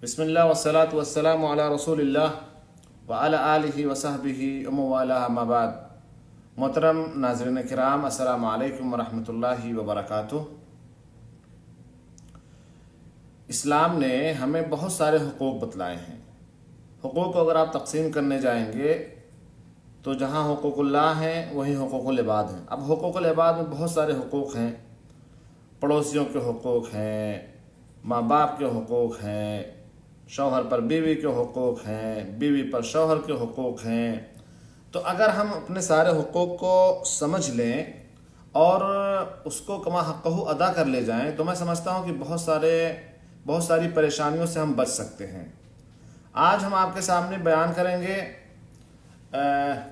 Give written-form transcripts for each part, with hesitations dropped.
بسم اللہ والصلاة والسلام علی رسول اللہ وعلی آلہ وصحبہ ومن اما بعد۔ محترم ناظرین کرام، السلام علیکم ورحمۃ اللہ وبرکاتہ۔ اسلام نے ہمیں بہت سارے حقوق بتلائے ہیں۔ حقوق کو اگر آپ تقسیم کرنے جائیں گے تو جہاں حقوق اللہ ہیں وہیں حقوق العباد ہیں۔ اب حقوق العباد میں بہت سارے حقوق ہیں۔ پڑوسیوں کے حقوق ہیں، ماں باپ کے حقوق ہیں، شوہر پر بیوی کے حقوق ہیں، بیوی پر شوہر کے حقوق ہیں۔ تو اگر ہم اپنے سارے حقوق کو سمجھ لیں اور اس کو کما حقہ ادا کر لے جائیں تو میں سمجھتا ہوں کہ بہت ساری پریشانیوں سے ہم بچ سکتے ہیں۔ آج ہم آپ کے سامنے بیان کریں گے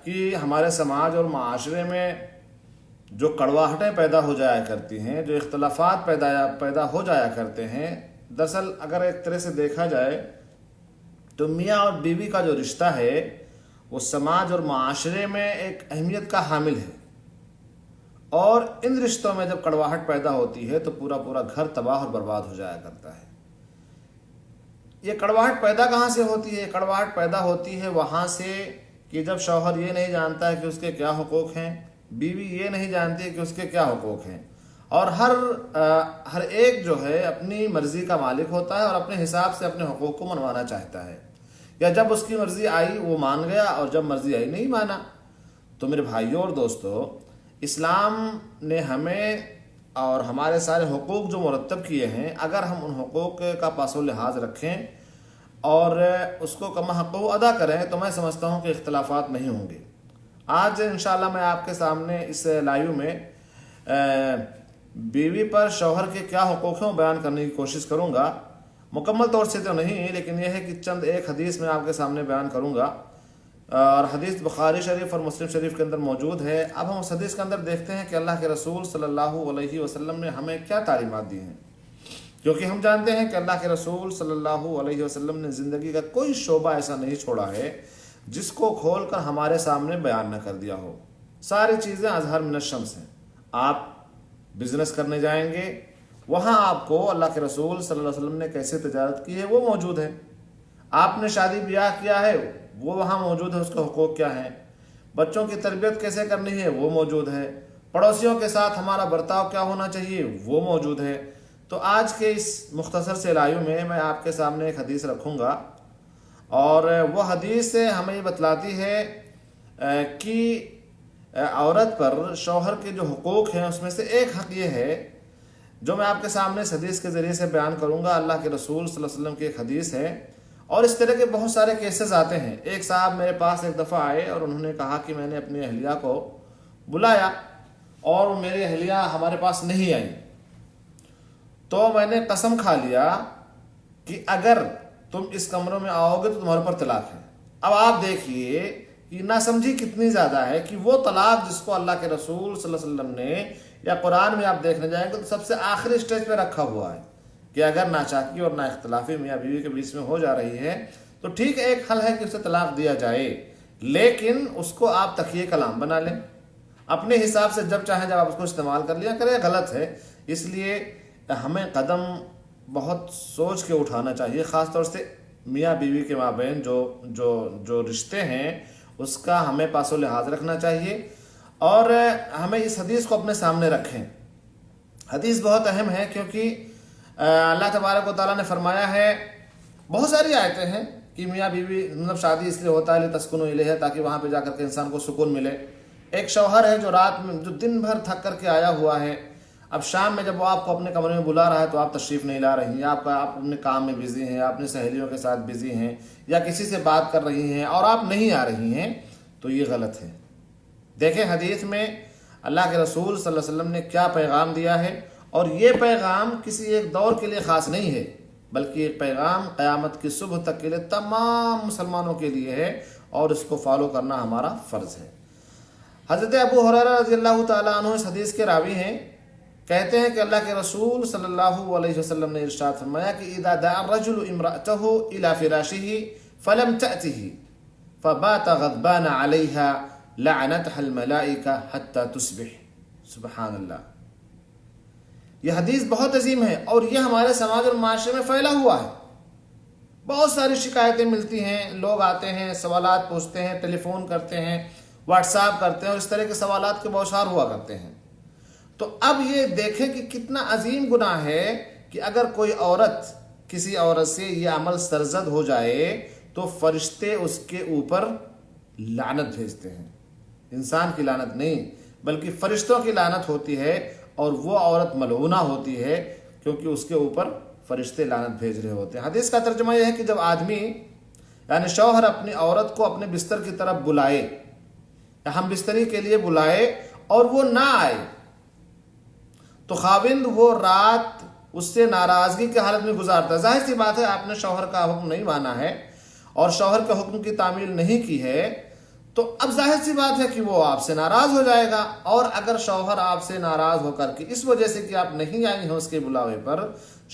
کہ ہمارے سماج اور معاشرے میں جو کڑواہٹیں پیدا ہو جایا کرتی ہیں، جو اختلافات پیدا ہو جایا کرتے ہیں، دراصل اگر ایک طرح سے دیکھا جائے تو میاں اور بیوی کا جو رشتہ ہے وہ سماج اور معاشرے میں ایک اہمیت کا حامل ہے، اور ان رشتوں میں جب کڑواہٹ پیدا ہوتی ہے تو پورا گھر تباہ اور برباد ہو جایا کرتا ہے۔ یہ کڑواہٹ پیدا کہاں سے ہوتی ہے؟ کڑواہٹ پیدا ہوتی ہے وہاں سے کہ جب شوہر یہ نہیں جانتا ہے کہ اس کے کیا حقوق ہیں، بیوی یہ نہیں جانتی ہے کہ اس کے کیا حقوق ہیں، اور ہر ایک جو ہے اپنی مرضی کا مالک ہوتا ہے اور اپنے حساب سے اپنے حقوق کو منوانا چاہتا ہے، یا جب اس کی مرضی آئی وہ مان گیا اور جب مرضی آئی نہیں مانا۔ تو میرے بھائیوں اور دوستو، اسلام نے ہمیں اور ہمارے سارے حقوق جو مرتب کیے ہیں، اگر ہم ان حقوق کا پاس و لحاظ رکھیں اور اس کو کما حقہ ادا کریں تو میں سمجھتا ہوں کہ اختلافات نہیں ہوں گے۔ آج انشاءاللہ میں آپ کے سامنے اس لائیو میں بیوی پر شوہر کے کیا حقوق ہیں بیان کرنے کی کوشش کروں گا۔ مکمل طور سے تو نہیں، لیکن یہ ہے کہ چند ایک حدیث میں آپ کے سامنے بیان کروں گا، اور حدیث بخاری شریف اور مسلم شریف کے اندر موجود ہے۔ اب ہم اس حدیث کے اندر دیکھتے ہیں کہ اللہ کے رسول صلی اللہ علیہ وسلم نے ہمیں کیا تعلیمات دی ہیں، کیونکہ ہم جانتے ہیں کہ اللہ کے رسول صلی اللہ علیہ وسلم نے زندگی کا کوئی شعبہ ایسا نہیں چھوڑا ہے جس کو کھول کر ہمارے سامنے بیان نہ کر دیا ہو۔ ساری چیزیں اظہر من الشمس ہیں۔ آپ بزنس کرنے جائیں گے، وہاں آپ کو اللہ کے رسول صلی اللہ علیہ وسلم نے کیسے تجارت کی ہے وہ موجود ہے۔ آپ نے شادی بیاہ کیا ہے وہ وہاں موجود ہے، اس کے حقوق کیا ہیں۔ بچوں کی تربیت کیسے کرنی ہے وہ موجود ہے۔ پڑوسیوں کے ساتھ ہمارا برتاؤ کیا ہونا چاہیے وہ موجود ہے۔ تو آج کے اس مختصر سے لائیو میں آپ کے سامنے ایک حدیث رکھوں گا، اور وہ حدیث ہمیں یہ بتلاتی ہے کہ عورت پر شوہر کے جو حقوق ہیں اس میں سے ایک حق یہ ہے جو میں آپ کے سامنے اس حدیث کے ذریعے سے بیان کروں گا۔ اللہ کے رسول صلی اللہ علیہ وسلم کی ایک حدیث ہے، اور اس طرح کے بہت سارے کیسز آتے ہیں۔ ایک صاحب میرے پاس ایک دفعہ آئے اور انہوں نے کہا کہ میں نے اپنی اہلیہ کو بلایا اور میری اہلیہ ہمارے پاس نہیں آئی، تو میں نے قسم کھا لیا کہ اگر تم اس کمرے میں آؤ گے تو تمہارے پر طلاق ہے۔ اب آپ دیکھیے کہ ناسمجھی کتنی زیادہ ہے کہ وہ طلاق جس کو اللہ کے رسول صلی اللہ علیہ وسلم نے یا قرآن میں آپ دیکھنے جائیں گے تو سب سے آخری سٹیج پہ رکھا ہوا ہے کہ اگر ناچاکی اور نا اختلافی میاں بیوی کے بیچ میں ہو جا رہی ہے تو ٹھیک ہے، ایک حل ہے کہ اسے طلاق دیا جائے، لیکن اس کو آپ تکیے کلام بنا لیں اپنے حساب سے، جب چاہیں جب آپ اس کو استعمال کر لیا کریں، غلط ہے۔ اس لیے ہمیں قدم بہت سوچ کے اٹھانا چاہیے، خاص طور سے میاں بیوی کے مابین جو رشتے ہیں اس کا ہمیں پاس و لحاظ رکھنا چاہیے، اور ہمیں اس حدیث کو اپنے سامنے رکھیں۔ حدیث بہت اہم ہے کیونکہ اللہ تبارک و تعالیٰ نے فرمایا ہے، بہت ساری آیتیں ہیں کہ میاں بیوی مطلب شادی اس لیے ہوتا ہے لتسکنوا الیہ، تاکہ وہاں پہ جا کر کے انسان کو سکون ملے۔ ایک شوہر ہے جو دن بھر تھک کر کے آیا ہوا ہے، اب شام میں جب وہ آپ کو اپنے کمرے میں بلا رہا ہے تو آپ تشریف نہیں لا رہی ہیں، آپ اپنے کام میں بزی ہیں، آپ اپنی سہیلیوں کے ساتھ بزی ہیں، یا کسی سے بات کر رہی ہیں اور آپ نہیں آ رہی ہیں، تو یہ غلط ہے۔ دیکھیں حدیث میں اللہ کے رسول صلی اللہ علیہ وسلم نے کیا پیغام دیا ہے، اور یہ پیغام کسی ایک دور کے لیے خاص نہیں ہے، بلکہ یہ پیغام قیامت کی صبح تک کے لیے تمام مسلمانوں کے لیے ہے، اور اس کو فالو کرنا ہمارا فرض ہے۔ حضرت ابو ہریرہ رضی اللہ تعالیٰ عنہ اس حدیث کے راوی ہیں، کہتے ہیں کہ اللہ کے رسول صلی اللہ علیہ وسلم نے ارشاد فرمایا کہ اذا دعا الرجل امرأته الى فراشه فلم تأته فبات غضبان عليها لعنتها الملائکہ حتی تصبح۔ سبحان اللہ، یہ حدیث بہت عظیم ہے اور یہ ہمارے سماج اور معاشرے میں پھیلا ہوا ہے۔ بہت ساری شکایتیں ملتی ہیں، لوگ آتے ہیں، سوالات پوچھتے ہیں، ٹیلی فون کرتے ہیں، واٹس ایپ کرتے ہیں، اور اس طرح کے سوالات کے بوچھار ہوا کرتے ہیں۔ تو اب یہ دیکھیں کہ کتنا عظیم گناہ ہے کہ اگر کوئی عورت کسی عورت سے یہ عمل سرزد ہو جائے تو فرشتے اس کے اوپر لعنت بھیجتے ہیں۔ انسان کی لعنت نہیں بلکہ فرشتوں کی لعنت ہوتی ہے، اور وہ عورت ملعونہ ہوتی ہے کیونکہ اس کے اوپر فرشتے لعنت بھیج رہے ہوتے ہیں۔ حدیث کا ترجمہ یہ ہے کہ جب آدمی یعنی شوہر اپنی عورت کو اپنے بستر کی طرف بلائے، ہم بستری کے لیے بلائے اور وہ نہ آئے، تو خاوند وہ رات اس سے ناراضگی کی حالت میں گزارتا ہے۔ ظاہر سی بات ہے آپ نے شوہر کا حکم نہیں مانا ہے اور شوہر کے حکم کی تعمیل نہیں کی ہے، تو اب ظاہر سی بات ہے کہ وہ آپ سے ناراض ہو جائے گا۔ اور اگر شوہر آپ سے ناراض ہو کر کے اس وجہ سے کہ آپ نہیں آئی ہیں اس کے بلاوے پر،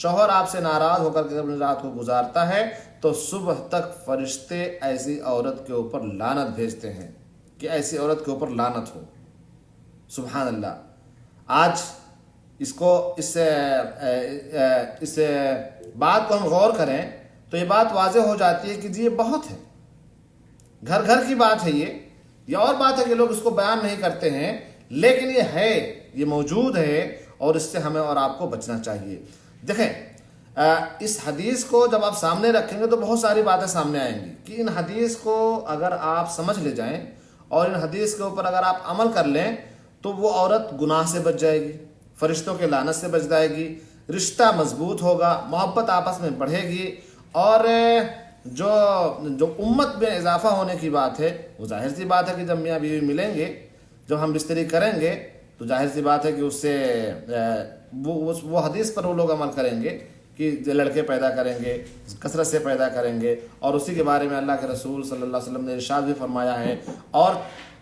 شوہر آپ سے ناراض ہو کر کے اپنی رات کو گزارتا ہے، تو صبح تک فرشتے ایسی عورت کے اوپر لعنت بھیجتے ہیں کہ ایسی عورت کے اوپر لعنت ہو۔ سبحان اللہ۔ آج اس بات کو ہم غور کریں تو یہ بات واضح ہو جاتی ہے کہ جی یہ بہت ہے، گھر گھر کی بات ہے۔ یہ اور بات ہے کہ لوگ اس کو بیان نہیں کرتے ہیں، لیکن یہ ہے، یہ موجود ہے، اور اس سے ہمیں اور آپ کو بچنا چاہیے۔ دیکھیں اس حدیث کو جب آپ سامنے رکھیں گے تو بہت ساری باتیں سامنے آئیں گی کہ ان حدیث کو اگر آپ سمجھ لے جائیں اور ان حدیث کے اوپر اگر آپ عمل کر لیں تو وہ عورت گناہ سے بچ جائے گی، فرشتوں کے لعنت سے بچ جائے گی، رشتہ مضبوط ہوگا، محبت آپس میں بڑھے گی، اور جو امت میں اضافہ ہونے کی بات ہے وہ ظاہر سی بات ہے کہ جب میاں بیوی ملیں گے، جب ہم بستری کریں گے تو ظاہر سی بات ہے کہ اس سے وہ حدیث پر وہ لوگ عمل کریں گے کہ لڑکے پیدا کریں گے، کثرت سے پیدا کریں گے، اور اسی کے بارے میں اللہ کے رسول صلی اللہ علیہ وسلم نے ارشاد بھی فرمایا ہے اور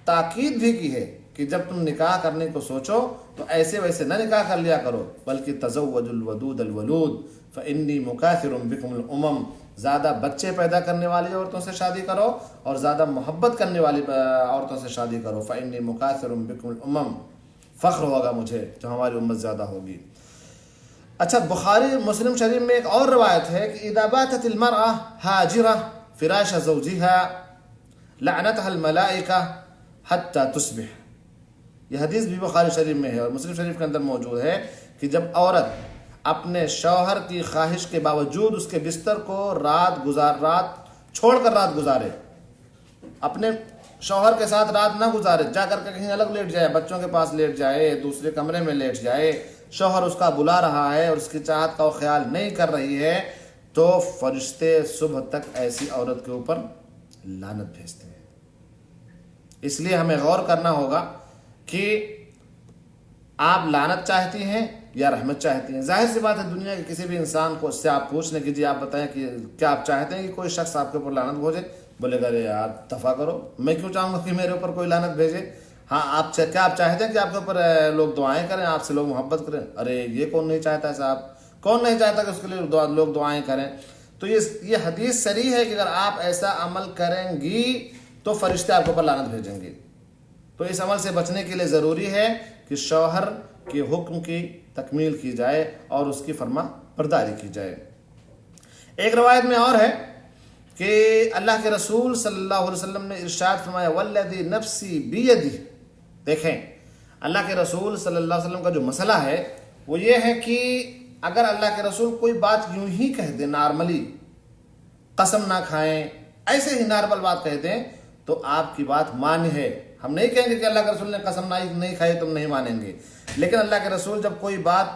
تاکید بھی کی ہے کہ جب تم نکاح کرنے کو سوچو تو ایسے ویسے نہ نکاح کر لیا کرو، بلکہ تزوجوا الودود الولود فانی مکاثر بکم الامم، زیادہ بچے پیدا کرنے والی عورتوں سے شادی کرو اور زیادہ محبت کرنے والی عورتوں سے شادی کرو، فانی مکاثر بکم الامم، فخر ہوگا مجھے جو ہماری امت زیادہ ہوگی۔ اچھا، بخاری مسلم شریف میں ایک اور روایت ہے کہ اذا باتت المرأة ہاجرة فراش زوجها لعنتها الملائکہ حتی تصبح۔ یہ حدیث بھی بخاری شریف میں ہے اور مسلم شریف کے اندر موجود ہے کہ جب عورت اپنے شوہر کی خواہش کے باوجود اس کے بستر کو رات چھوڑ کر رات گزارے، اپنے شوہر کے ساتھ رات نہ گزارے، جا کر کے کہیں الگ لیٹ جائے، بچوں کے پاس لیٹ جائے، دوسرے کمرے میں لیٹ جائے، شوہر اس کا بلا رہا ہے اور اس کی چاہت کا وہ خیال نہیں کر رہی ہے، تو فرشتے صبح تک ایسی عورت کے اوپر لعنت بھیجتے ہیں۔ اس لیے ہمیں غور کرنا ہوگا کہ آپ لعنت چاہتی ہیں یا رحمت چاہتی ہیں۔ ظاہر سی بات ہے دنیا کے کسی بھی انسان کو اس سے آپ پوچھ لیں کہ جی آپ بتائیں کہ کیا آپ چاہتے ہیں کہ کوئی شخص آپ کے اوپر لعنت بھیجے، بولے گا ارے یار دفع کرو، میں کیوں چاہوں گا کہ میرے اوپر کوئی لعنت بھیجے۔ ہاں کیا آپ چاہتے ہیں کہ آپ کے اوپر لوگ دعائیں کریں، آپ سے لوگ محبت کریں؟ ارے یہ کون نہیں چاہتا ہے صاحب، کون نہیں چاہتا کہ اس کے لیے لوگ دعائیں کریں؟ تو یہ حدیث صریح ہے کہ اگر آپ ایسا عمل کریں گی تو فرشتے آپ کے اوپر لعنت بھیجیں گے۔ تو اس عمل سے بچنے کے لیے ضروری ہے کہ شوہر کے حکم کی تکمیل کی جائے اور اس کی فرما برداری کی جائے۔ ایک روایت میں اور ہے کہ اللہ کے رسول صلی اللہ علیہ وسلم نے ارشاد فرمایا والذی نفسی بیدہ۔ دیکھیں اللہ کے رسول صلی اللہ علیہ وسلم کا جو مسئلہ ہے وہ یہ ہے کہ اگر اللہ کے رسول کوئی بات یوں ہی کہہ دیں، نارملی قسم نہ کھائیں، ایسے ہی نارمل بات کہہ دیں تو آپ کی بات مان ہے۔ ہم نہیں کہیں گے کہ اللہ کے رسول نے قسم نہیں کھائی تم نہیں مانیں گے، لیکن اللہ کے رسول جب کوئی بات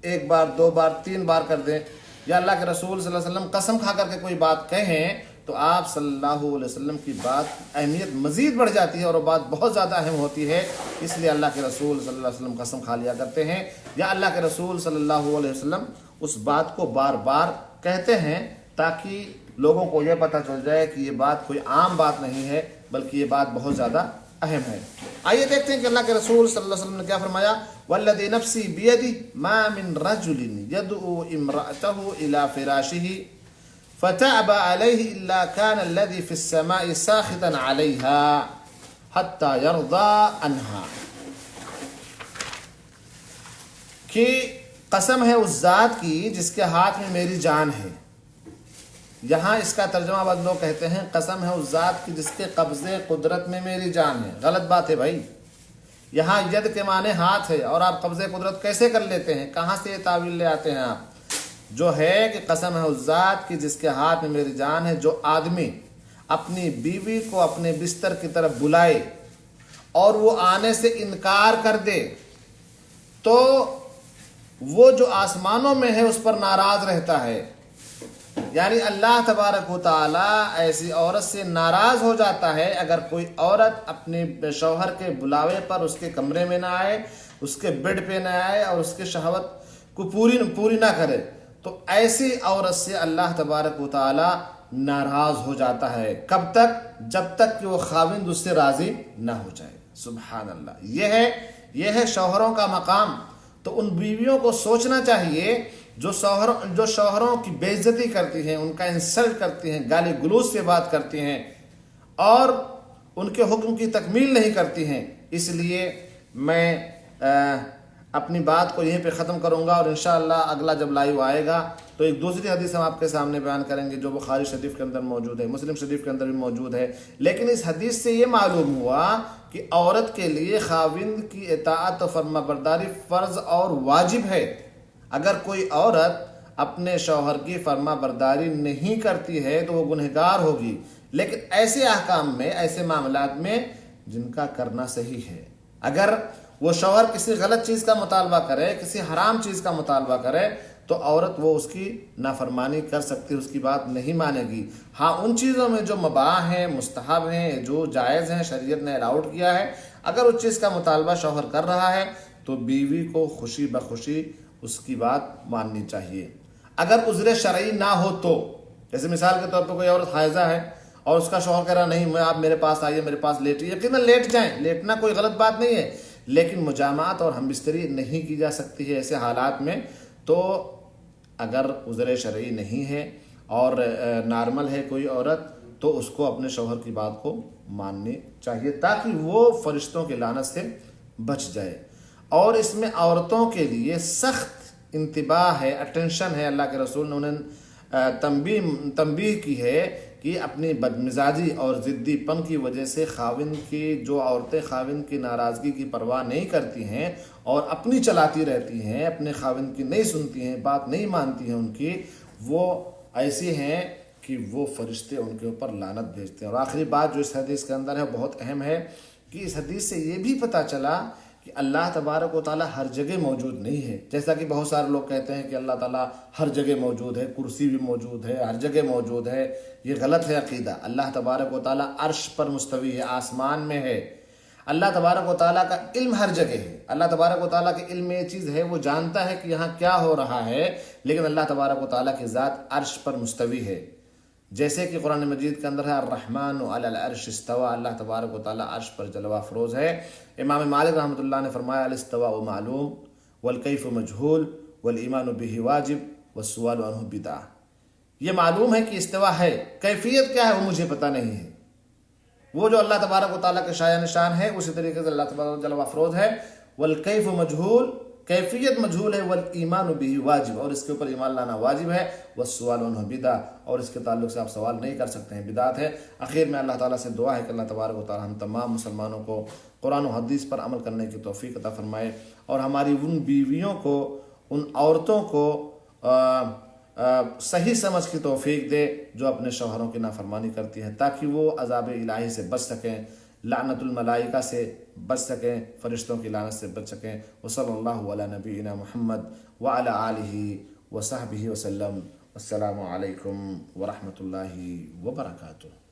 ایک بار، دو بار، تین بار کر دیں، یا اللہ کے رسول صلی اللہ علیہ وسلم قسم کھا کر کے کوئی بات کہیں تو آپ صلی اللہ علیہ وسلم کی بات اہمیت مزید بڑھ جاتی ہے اور وہ بات بہت زیادہ اہم ہوتی ہے۔ اس لیے اللہ کے رسول صلی اللہ علیہ وسلم قسم کھا لیا کرتے ہیں، یا اللہ کے رسول صلی اللہ علیہ وسلم اس بات کو بار بار کہتے ہیں تاکہ لوگوں کو یہ پتہ چل جائے کہ یہ بات کوئی عام بات نہیں ہے بلکہ یہ بات بہت زیادہ اہم ہے۔ آئیے دیکھتے ہیں کہ اللہ کے رسول صلی اللہ علیہ وسلم نے کیا فرمایا۔ والذی نفسی بیدہ ما من رجل یدعو امرأته الى فراشه فتعب علیہ الا كان الذی فی السماء ساخطا علیہا حتی یرضى عنہا۔ کہ قسم ہے اس ذات کی جس کے ہاتھ میں میری جان ہے، یہاں اس کا ترجمہ بعض لوگ کہتے ہیں قسم ہے اس ذات کی جس کے قبضے قدرت میں میری جان ہے. غلط بات ہے بھائی. یہاں ید کے معنی ہاتھ ہے، اور آپ قبضے قدرت کیسے کر لیتے ہیں؟ کہاں سے یہ تعویل لے آتے ہیں آپ؟ جو ہے کہ قسم ہے اس ذات کی جس کے ہاتھ میں میری جان ہے، جو آدمی اپنی بیوی کو اپنے بستر کی طرف بلائے اور وہ آنے سے انکار کر دے تو وہ جو آسمانوں میں ہے اس پر ناراض رہتا ہے. یعنی اللہ تبارک و تعالی ایسی عورت سے ناراض ہو جاتا ہے اگر کوئی عورت اپنے شوہر کے بلاوے پر اس کے کمرے میں نہ آئے، اس کے بیڈ پہ نہ آئے اور اس کے شہوت کو پوری نہ کرے. تو ایسی عورت سے اللہ تبارک و تعالی ناراض ہو جاتا ہے. کب تک؟ جب تک کہ وہ خاوند اس سے راضی نہ ہو جائے. سبحان اللہ. یہ ہے شوہروں کا مقام. تو ان بیویوں کو سوچنا چاہیے جو شوہروں کی بے عزتی کرتی ہیں، ان کا انسلٹ کرتی ہیں، گالی گلوچ سے بات کرتی ہیں اور ان کے حکم کی تکمیل نہیں کرتی ہیں. اس لیے میں اپنی بات کو یہیں پہ ختم کروں گا، اور انشاءاللہ اگلا جب لائیو آئے گا تو ایک دوسری حدیث ہم آپ کے سامنے بیان کریں گے جو بخاری شریف کے اندر موجود ہے، مسلم شریف کے اندر بھی موجود ہے. لیکن اس حدیث سے یہ معلوم ہوا کہ عورت کے لیے خاوند کی اطاعت و فرما برداری فرض اور واجب ہے. اگر کوئی عورت اپنے شوہر کی فرما برداری نہیں کرتی ہے تو وہ گنہگار ہوگی. لیکن ایسے احکام میں، ایسے معاملات میں جن کا کرنا صحیح ہے، اگر وہ شوہر کسی غلط چیز کا مطالبہ کرے، کسی حرام چیز کا مطالبہ کرے تو عورت وہ اس کی نافرمانی کر سکتی، اس کی بات نہیں مانے گی. ہاں ان چیزوں میں جو مباح ہیں، مستحب ہیں، جو جائز ہیں، شریعت نے الاؤڈ کیا ہے، اگر اس چیز کا مطالبہ شوہر کر رہا ہے تو بیوی کو خوشی بخوشی اس کی بات ماننی چاہیے. اگر عذر شرعی نہ ہو تو، جیسے مثال کے طور پر کوئی عورت حائضہ ہے اور اس کا شوہر کہہ رہا نہیں آپ میرے پاس آئیے، میرے پاس لیٹیے، یقیناً لیٹ جائیں، لیٹنا کوئی غلط بات نہیں ہے، لیکن مجامعات اور ہم بستری نہیں کی جا سکتی ہے ایسے حالات میں. تو اگر عذر شرعی نہیں ہے اور نارمل ہے کوئی عورت تو اس کو اپنے شوہر کی بات کو ماننی چاہیے تاکہ وہ فرشتوں کی لعنت سے بچ جائے. اور اس میں عورتوں کے لیے سخت انتباہ ہے، اٹینشن ہے. اللہ کے رسول نے انہیں تنبیہ کی ہے کہ اپنی بدمزاجی اور ضدی پن کی وجہ سے خاوند کی، جو عورتیں خاوند کی ناراضگی کی پرواہ نہیں کرتی ہیں اور اپنی چلاتی رہتی ہیں، اپنے خاوند کی نہیں سنتی ہیں، بات نہیں مانتی ہیں ان کی، وہ ایسی ہیں کہ وہ فرشتے ان کے اوپر لعنت بھیجتے ہیں. اور آخری بات جو اس حدیث کے اندر ہے بہت اہم ہے کہ اس حدیث سے یہ بھی پتہ چلا کہ اللہ تبارک و تعالیٰ ہر جگہ موجود نہیں ہے. جیسا کہ بہت سارے لوگ کہتے ہیں کہ اللہ تعالیٰ ہر جگہ موجود ہے، کرسی بھی موجود ہے، ہر جگہ موجود ہے. یہ غلط ہے عقیدہ. اللہ تبارک و تعالیٰ عرش پر مستوی ہے، آسمان میں ہے. اللہ تبارک و تعالیٰ کا علم ہر جگہ ہے. اللہ تبارک و تعالیٰ کے علم میں یہ چیز ہے، وہ جانتا ہے کہ یہاں کیا ہو رہا ہے، لیکن اللہ تبارک و تعالیٰ کی ذات عرش پر مستوی ہے. جیسے کہ قرآن مجید کے اندر ہے الرحمن علی العرش استوى، اللہ تبارک و تعالیٰ عرش پر جلوہ افروز ہے. امام مالک رحمۃ اللہ نے فرمایا الاستواء معلوم والکیف مجہول والایمان بہ واجب والسؤال عنہ بدعہ. یہ معلوم ہے کہ استوا ہے، کیفیت کیا ہے وہ مجھے پتہ نہیں ہے. وہ جو اللہ تبارک و تعالیٰ کے شایع نشان ہے اسی طریقے سے اللہ تبارک و جلوہ افروز ہے. والکیف مجہول، کیفیت مجہول ہے. والایمان بہ واجب، اور اس کے اوپر ایمان لانا واجب ہے. والسؤال عنہ بدعہ، اور اس کے تعلق سے آپ سوال نہیں کر سکتے ہیں، بدعت ہے. اخیر میں اللہ تعالیٰ سے دعا ہے کہ اللہ تبارک و تعالیٰ ہم تمام مسلمانوں کو قرآن و حدیث پر عمل کرنے کی توفیق عطا فرمائے، اور ہماری ان بیویوں کو، ان عورتوں کو صحیح سمجھ کی توفیق دے جو اپنے شوہروں کی نافرمانی کرتی ہیں، تاکہ وہ عذاب الہی سے بچ سکیں، لعنت الملائکہ سے بچ سکیں، فرشتوں کی لعنت سے بچ سکیں. وصلی اللہ علی نبینا محمد وعلی آلہ وصحبہ وسلم. السلام علیکم ورحمۃ اللہ وبرکاتہ.